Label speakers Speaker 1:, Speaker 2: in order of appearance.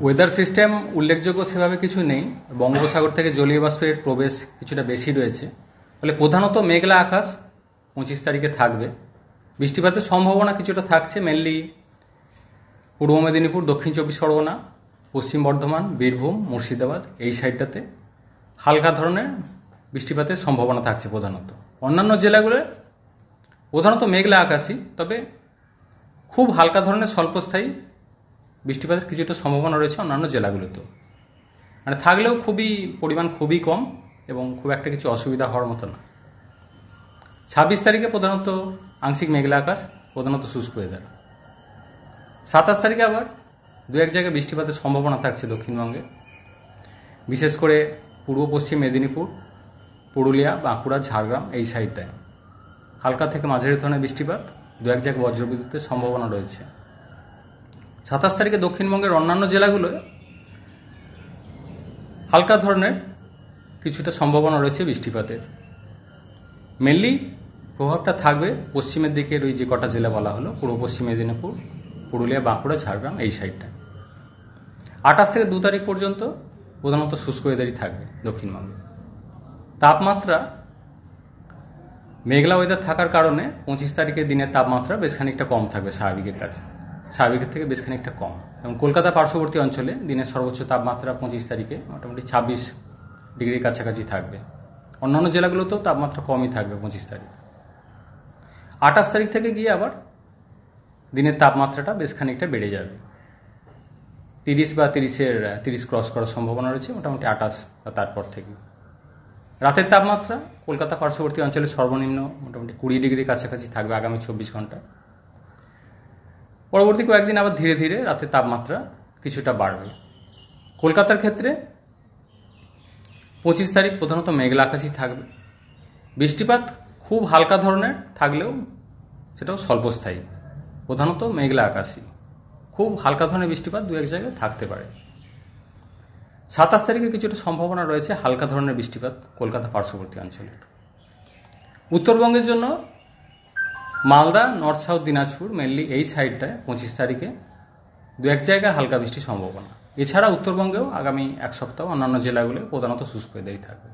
Speaker 1: Weather system উল্লেখযোগ্য সেভাবে কিছু নেই। বঙ্গোপসাগর থেকে জলীয় বাষ্পের প্রবেশ কিছুটা বেশি রয়েছে, ফলে প্রধানত মেঘলা আকাশ 25 তারিখে থাকবে। বৃষ্টিপাতের সম্ভাবনা কিছুটা থাকছে মেনলি পূর্ব মেদিনীপুর, দক্ষিণ চব্বিশ পরগনা, পশ্চিম বর্ধমান, বীরভূম, মুর্শিদাবাদ এই সাইডটাতে হালকা ধরনের বৃষ্টিপাতের সম্ভাবনা থাকছে প্রধানত। অন্যান্য জেলাগুলোয় প্রধানত মেঘলা আকাশই, তবে খুব হালকা ধরনের স্বল্পস্থায়ী বৃষ্টিপাতের কিছুটা সম্ভাবনা রয়েছে অন্যান্য জেলাগুলোতেও, মানে থাকলেও পরিমাণ খুবই কম এবং খুব একটা কিছু অসুবিধা হওয়ার মতো না। 26 তারিখে প্রধানত আংশিক মেঘলা আকাশ, প্রধানত শুষ্ক ওয়েদার। 27 তারিখে আবার দু এক জায়গায় বৃষ্টিপাতের সম্ভাবনা থাকছে দক্ষিণবঙ্গে, বিশেষ করে পূর্ব পশ্চিম মেদিনীপুর, পুরুলিয়া, বাঁকুড়া, ঝাড়গ্রাম এই সাইডটায় হালকা থেকে মাঝারি ধরনের বৃষ্টিপাত, দু এক জায়গায় বজ্রবিদ্যুতের সম্ভাবনা রয়েছে। 27 তারিখে দক্ষিণবঙ্গের অন্যান্য জেলাগুলোয় হালকা ধরনের কিছুটা সম্ভাবনা রয়েছে বৃষ্টিপাতের। মেনলি প্রভাবটা থাকবে পশ্চিমের দিকের ওই যে কটা জেলা বলা হলো, পূর্ব পশ্চিম মেদিনীপুর, পুরুলিয়া, বাঁকুড়া, ঝাড়গ্রাম এই সাইডটায়। 28 থেকে 2 তারিখ পর্যন্ত প্রধানত শুষ্ক ওয়েদারই থাকবে দক্ষিণবঙ্গে। তাপমাত্রা মেঘলা ওয়েদার থাকার কারণে 25 তারিখের দিনের তাপমাত্রা বেশ খানিকটা কম থাকবে স্বাভাবিকের থেকে বেশ খানিকটা কম। এবং কলকাতা পার্শ্ববর্তী অঞ্চলে দিনের সর্বোচ্চ তাপমাত্রা 25 তারিখে মোটামুটি 26 ডিগ্রির কাছাকাছি থাকবে। অন্যান্য জেলাগুলোতেও তাপমাত্রা কমই থাকবে 25 তারিখ। 28 তারিখ থেকে গিয়ে আবার দিনের তাপমাত্রাটা বেশ খানিকটা বেড়ে যাবে। 30 বা 30 ক্রস করার সম্ভাবনা রয়েছে মোটামুটি 28 বা তারপর থেকে। রাতের তাপমাত্রা কলকাতা পার্শ্ববর্তী অঞ্চলে সর্বনিম্ন মোটামুটি 20 ডিগ্রির কাছাকাছি থাকবে আগামী 24 ঘন্টা। পরবর্তী কয়েকদিন আবার ধীরে ধীরে রাতের তাপমাত্রা কিছুটা বাড়বে। কলকাতার ক্ষেত্রে 25 তারিখ প্রধানত মেঘলা আকাশই থাকবে। বৃষ্টিপাত খুব হালকা ধরনের থাকলেও সেটাও স্বল্পস্থায়ী, প্রধানত মেঘলা আকাশই। খুব হালকা ধরনের বৃষ্টিপাত দু এক জায়গায় থাকতে পারে। 27 তারিখে কিছুটা সম্ভাবনা রয়েছে হালকা ধরনের বৃষ্টিপাত কলকাতা পার্শ্ববর্তী অঞ্চলের। উত্তরবঙ্গের জন্য Malda, north south Dinajpur mainly এই সাইডটায় 25 তারিখে দু এক জায়গায় হালকা বৃষ্টির সম্ভাবনা। এছাড়া উত্তরবঙ্গেও আগামী এক সপ্তাহ অন্যান্য জেলাগুলো প্রধানত শুষ্ক ওয়েদারই থাকবে।